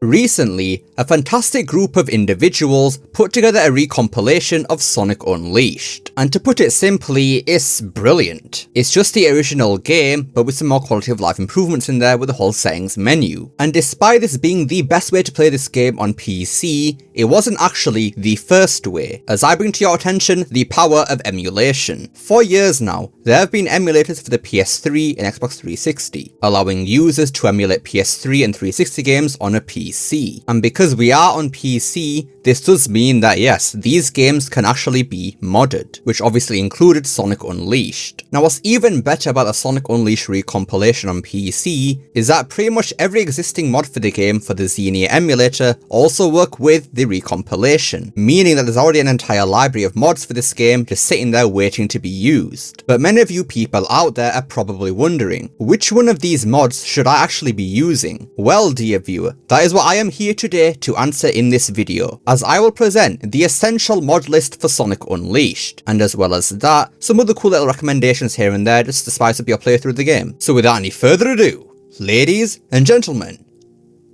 Recently, a fantastic group of individuals put together a recompilation of Sonic Unleashed, and to put it simply, it's brilliant. It's just the original game, but with some more quality of life improvements in there with the whole settings menu. And despite this being the best way to play this game on PC, it wasn't actually the first way, as I bring to your attention the power of emulation. For years now, there have been emulators for the PS3 and Xbox 360, allowing users to emulate PS3 and 360 games on a PC. And because we are on PC, this does mean that yes, these games can actually be modded, which obviously included Sonic Unleashed. Now what's even better about the Sonic Unleashed recompilation on PC is that pretty much every existing mod for the game for the Xenia emulator also work with the recompilation, meaning that there's already an entire library of mods for this game just sitting there waiting to be used. But many of you people out there are probably wondering, which one of these mods should I actually be using? Well, dear viewer, that is what I am here today to answer in this video, as I will present the essential mod list for Sonic Unleashed, and as well as that, some other cool little recommendations here and there just to spice up your playthrough of the game. So without any further ado, ladies and gentlemen,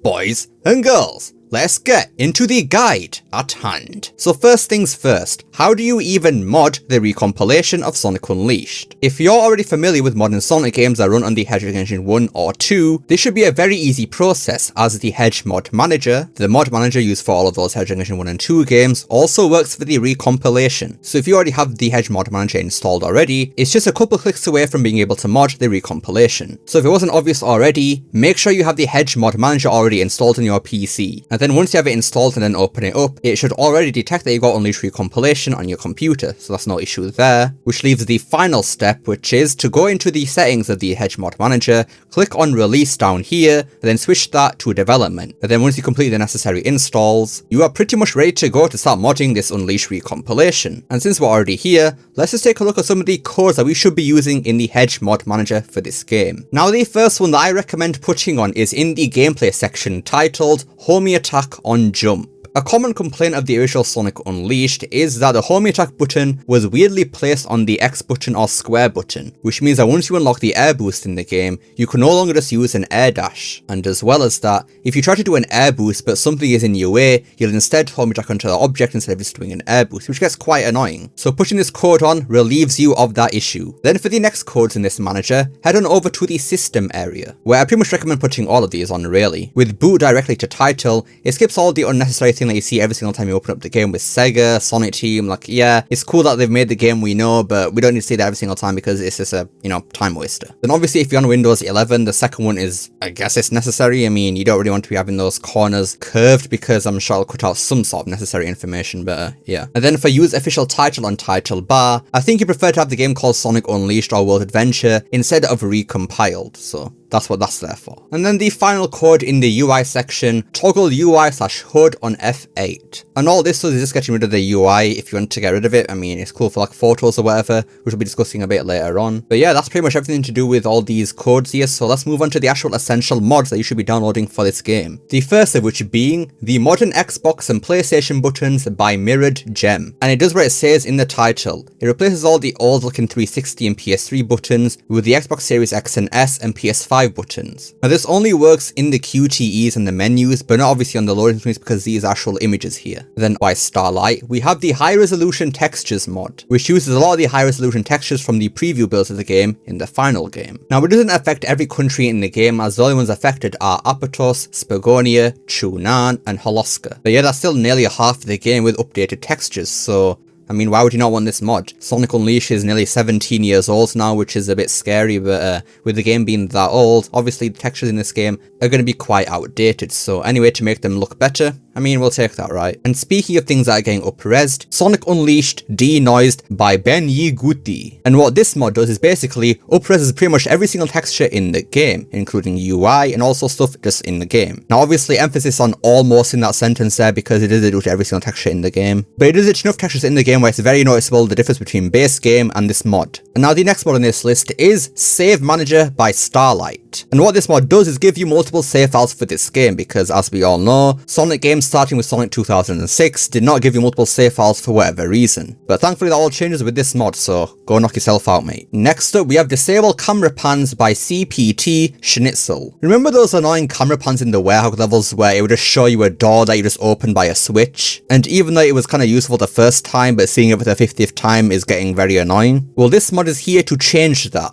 boys and girls, let's get into the guide at hand. So first things first, how do you even mod the recompilation of Sonic Unleashed? If you're already familiar with modern Sonic games that run on the Hedge Engine 1 or 2, this should be a very easy process, as the Hedge mod manager, the mod manager used for all of those Hedge Engine 1 and 2 games, also works for the recompilation. So if you already have the Hedge mod manager installed already, it's just a couple clicks away from being able to mod the recompilation. So if it wasn't obvious already, make sure you have the Hedge mod manager already installed on your PC. And then once you have it installed and then open it up, it should already detect that you got Unleashed recompilation on your computer, so that's no issue there. Which leaves the final step, which is to go into the settings of the Hedge mod manager, click on release down here, and then switch that to development. And then once you complete the necessary installs, you are pretty much ready to go to start modding this Unleashed recompilation. And since we're already here, let's just take a look at some of the codes that we should be using in the Hedge mod manager for this game. Now the first one that I recommend putting on is in the gameplay section titled Homie Attack on Jump. A common complaint of the original Sonic Unleashed is that the homie attack button was weirdly placed on the X button or square button, which means that once you unlock the air boost in the game, you can no longer just use an air dash. And as well as that, if you try to do an air boost but something is in your way, you'll instead homie attack onto the object instead of just doing an air boost, which gets quite annoying. So putting this code on relieves you of that issue. Then for the next codes in this manager, head on over to the system area, where I pretty much recommend putting all of these on really. With boot directly to title, it skips all the unnecessary things that you see every single time you open up the game with Sega, Sonic Team. Like, yeah, it's cool that they've made the game we know, but we don't need to see that every single time because it's just a, time waster. Then obviously if you're on Windows 11, the second one is, I guess it's necessary. I mean, you don't really want to be having those corners curved because I'm sure I'll cut out some sort of necessary information, but yeah. And then for use official title on title bar, I think you prefer to have the game called Sonic Unleashed or World Adventure instead of Recompiled, so that's what that's there for. And then the final code in the UI section, toggle UI/HUD on F8. And all this does is just getting rid of the UI if you want to get rid of it. I mean, it's cool for like photos or whatever, which we'll be discussing a bit later on. But yeah, that's pretty much everything to do with all these codes here, so let's move on to the actual essential mods that you should be downloading for this game. The first of which being the modern Xbox and PlayStation buttons by Mirrored Gem. And it does what it says in the title. It replaces all the old looking 360 and PS3 buttons with the Xbox Series X and S and PS5 buttons. Now this only works in the QTEs and the menus, but not obviously on the loading screens because these are actual images here. Then by Starlight, we have the high resolution textures mod, which uses a lot of the high resolution textures from the preview builds of the game in the final game. Now it doesn't affect every country in the game, as the only ones affected are Apatos, Spagonia, Chunan, and Holoska. But yeah, that's still nearly half of the game with updated textures, so I mean, why would you not want this mod? Sonic Unleashed is nearly 17 years old now, which is a bit scary, but with the game being that old, obviously the textures in this game are going to be quite outdated, so any way to make them look better, I mean, we'll take that, right? And speaking of things that are getting up-resed, Sonic Unleashed denoised by Ben Yiguti. And what this mod does is basically up-reses pretty much every single texture in the game, including UI and also stuff just in the game. Now obviously emphasis on almost in that sentence there because it does it to every single texture in the game. But it does it to enough textures in the game where it's very noticeable the difference between base game and this mod. And now the next mod on this list is Save Manager by Starlight. it. And what this mod does is give you multiple save files for this game, because as we all know, Sonic games starting with Sonic 2006 did not give you multiple save files for whatever reason. But thankfully that all changes with this mod, so go knock yourself out, mate. Next up, we have Disable Camera Pans by CPT Schnitzel. Remember those annoying camera pans in the warehouse levels where it would just show you a door that you just opened by a switch? And even though it was kind of useful the first time, but seeing it for the 50th time is getting very annoying. Well, this mod is here to change that.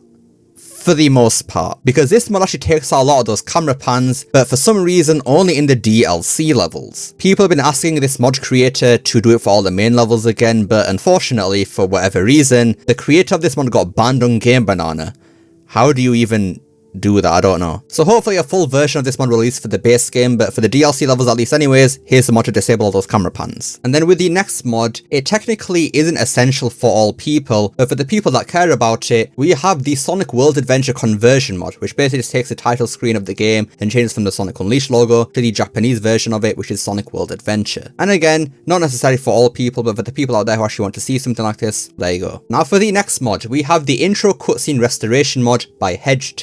For the most part, because this mod actually takes out a lot of those camera pans, but for some reason only in the DLC levels. People have been asking this mod creator to do it for all the main levels again, but unfortunately, for whatever reason, the creator of this mod got banned on Game Banana. How do you even do that? I don't know. So hopefully a full version of this mod released for the base game, but for the DLC levels at least anyways, here's the mod to disable all those camera pans. And then with the next mod, it technically isn't essential for all people, but for the people that care about it, we have the Sonic World Adventure conversion mod, which basically just takes the title screen of the game and changes from the Sonic Unleashed logo to the Japanese version of it, which is Sonic World Adventure. And again, not necessarily for all people, but for the people out there who actually want to see something like this, there you go. Now for the next mod, we have the intro cutscene restoration mod by Hedge.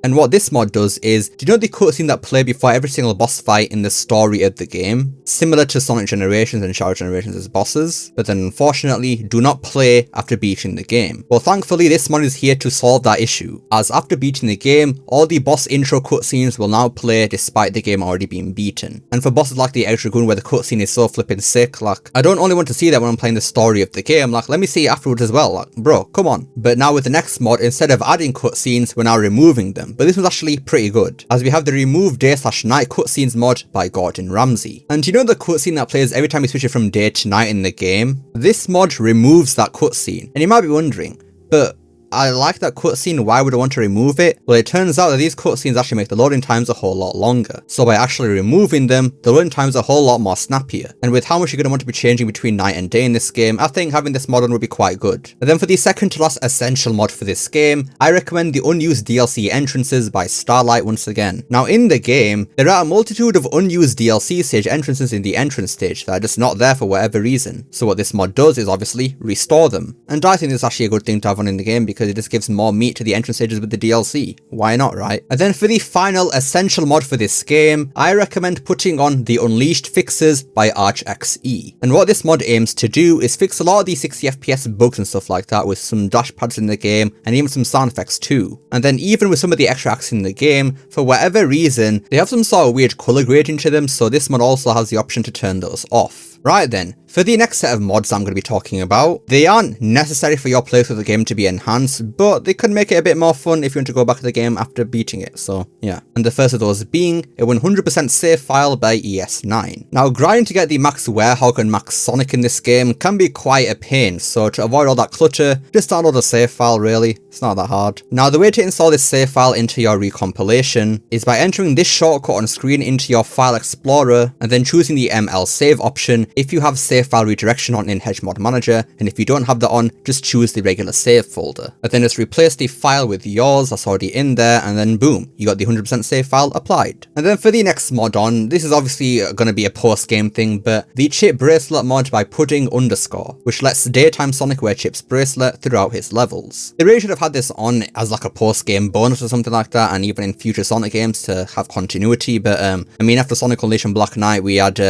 And what this mod does is, do you know the cutscene that play before every single boss fight in the story of the game? Similar to Sonic Generations and Shadow Generations as bosses, but then unfortunately do not play after beating the game. Well, thankfully this mod is here to solve that issue, as after beating the game, all the boss intro cutscenes will now play despite the game already being beaten. And for bosses like the Extra Dragoon where the cutscene is so flipping sick, like, I don't only want to see that when I'm playing the story of the game, like, let me see it afterwards as well, like, bro, come on. But now with the next mod, instead of adding cutscenes, we're now removing them. But this was actually pretty good, as we have the Remove Day/Night cutscenes mod by Gordon Ramsay. And you know the cutscene that plays every time you switch it from day to night in the game? This mod removes that cutscene. And you might be wondering, but I like that cutscene, why would I want to remove it? Well, it turns out that these cutscenes actually make the loading times a whole lot longer. So by actually removing them, the loading times are a whole lot more snappier. And with how much you're going to want to be changing between night and day in this game, I think having this mod on would be quite good. And then for the second to last essential mod for this game, I recommend the unused DLC entrances by Starlight once again. Now in the game, there are a multitude of unused DLC stage entrances in the entrance stage that are just not there for whatever reason. So what this mod does is obviously restore them. And I think this is actually a good thing to have on in the game, because it just gives more meat to the entrance stages with the DLC. Why not, right? And then for the final essential mod for this game, I recommend putting on the Unleashed Fixes by ArchXE. And what this mod aims to do is fix a lot of the 60 FPS bugs and stuff like that with some dash pads in the game and even some sound effects too. And then even with some of the extra acts in the game, for whatever reason, they have some sort of weird color grading to them, so this mod also has the option to turn those off. Right then, for the next set of mods I'm going to be talking about, they aren't necessary for your playthrough of the game to be enhanced, but they could make it a bit more fun if you want to go back to the game after beating it, so yeah. And the first of those being a 100% save file by ES9. Now, grinding to get the Max Werehog and Max Sonic in this game can be quite a pain, so to avoid all that clutter, just download a save file really, it's not that hard. Now, the way to install this save file into your recompilation is by entering this shortcut on screen into your file explorer and then choosing the ML save option if you have save file redirection on in Hedge Mod Manager, and if you don't have that on, just choose the regular save folder. And then just replace the file with yours that's already in there, and then boom, you got the 100% save file applied. And then for the next mod on, this is obviously going to be a post-game thing, but the Chip Bracelet mod by Pudding _, which lets Daytime Sonic wear Chip's bracelet throughout his levels. They really should have had this on as like a post-game bonus or something like that, and even in future Sonic games to have continuity, but I mean, after Sonic Unleashed and Black Knight, we had,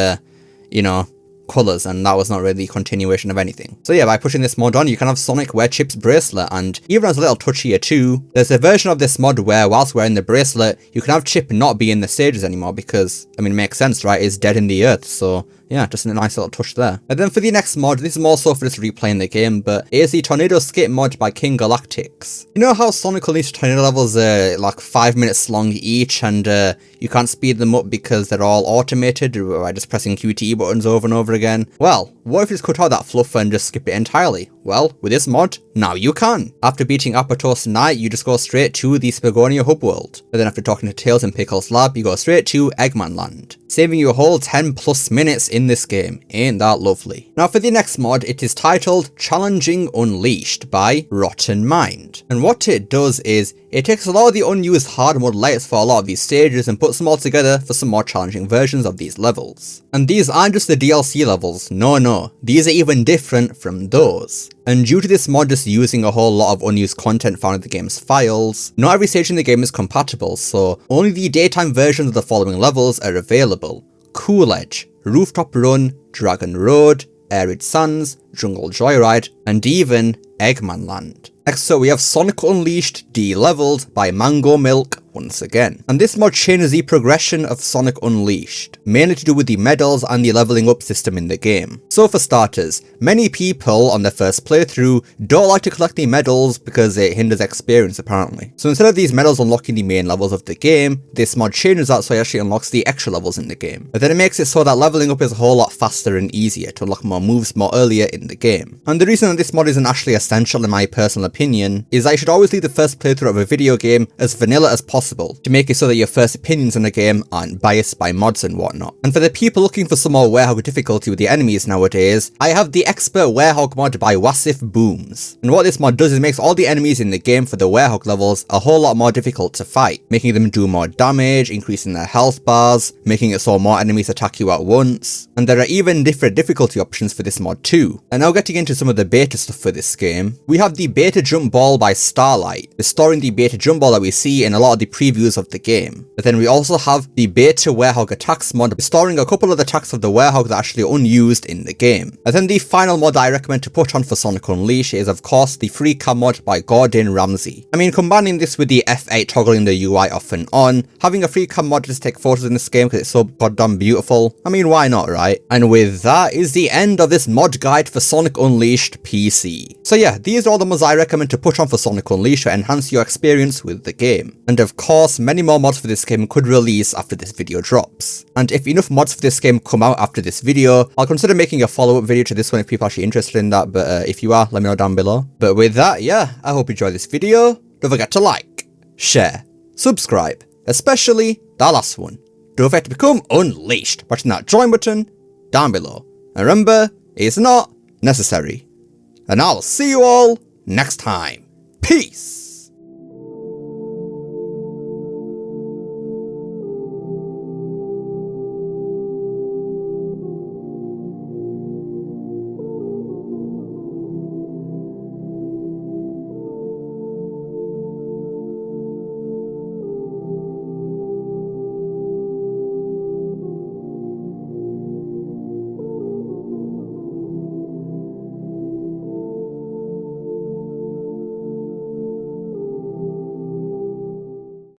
you know, colours, and that was not really the continuation of anything. So yeah, by pushing this mod on, you can have Sonic wear Chip's bracelet, and even as a little touch here too, there's a version of this mod where whilst wearing the bracelet, you can have Chip not be in the stages anymore, because, I mean, it makes sense, right? He's dead in the earth, so yeah, just a nice little touch there. And then for the next mod, this is more so for just replaying the game, but it is the Tornado Skip mod by King Galactics. You know how Sonic Unleashed tornado levels are like 5 minutes long each, and you can't speed them up because they're all automated by just pressing QTE buttons over and over again? Well, what if you just cut out that fluff and just skip it entirely? Well, with this mod, now you can. After beating Apato's Night, you just go straight to the Spagonia hub world. And then after talking to Tails and Pickles lab, you go straight to Eggman Land, saving you a whole 10 plus minutes in this game. Ain't that lovely? Now for the next mod, it is titled Challenging Unleashed by Rotten Mind. And what it does is, it takes a lot of the unused hard mode layers for a lot of these stages and puts them all together for some more challenging versions of these levels. And these aren't just the DLC levels, no, these are even different from those. And due to this mod just using a whole lot of unused content found in the game's files, not every stage in the game is compatible, so only the daytime versions of the following levels are available: Cool Edge, Rooftop Run, Dragon Road, Arid Sands, Jungle Joyride, and even Eggman Land. Next up we have Sonic Unleashed D-Leveled by Mango Milk once again. And this mod changes the progression of Sonic Unleashed, mainly to do with the medals and the leveling up system in the game. So for starters, many people on their first playthrough don't like to collect the medals because it hinders experience apparently. So instead of these medals unlocking the main levels of the game, this mod changes that so it actually unlocks the extra levels in the game. But then it makes it so that leveling up is a whole lot faster and easier to unlock more moves more earlier in the game. And the reason that this mod isn't actually essential in my personal opinion is that you should always leave the first playthrough of a video game as vanilla as possible to make it so that your first opinions on the game aren't biased by mods and whatnot. And for the people looking for some more Werehog difficulty with the enemies nowadays, I have the Expert Werehog mod by Wasif Booms. And what this mod does is makes all the enemies in the game for the Werehog levels a whole lot more difficult to fight, making them do more damage, increasing their health bars, making it so more enemies attack you at once. And there are even different difficulty options for this mod too. And now getting into some of the beta stuff for this game, we have the Beta Jump Ball by Starlight, restoring the Beta Jump Ball that we see in a lot of the previews of the game. But then we also have the Beta Werehog Attacks mod, restoring a couple of the attacks of the Werehog that are actually unused in the game. And then the final mod I recommend to put on for Sonic Unleashed is of course the Free Cam mod by Gordon Ramsay. I mean, combining this with the F8 toggling the UI off and on, having a Free Cam mod to just take photos in this game because it's so goddamn beautiful, I mean why not, right? And with that is the end of this mod guide for Sonic Unleashed PC. So yeah, these are all the mods I recommend to put on for Sonic Unleashed to enhance your experience with the game. And of course, many more mods for this game could release after this video drops. And if enough mods for this game come out after this video, I'll consider making a follow-up video to this one if people are actually interested in that, but if you are, let me know down below. But with that, yeah, I hope you enjoyed this video. Don't forget to like, share, subscribe, especially that last one. Don't forget to become unleashed, pressing that join button down below. And remember, it's not necessary. And I'll see you all next time. Peace!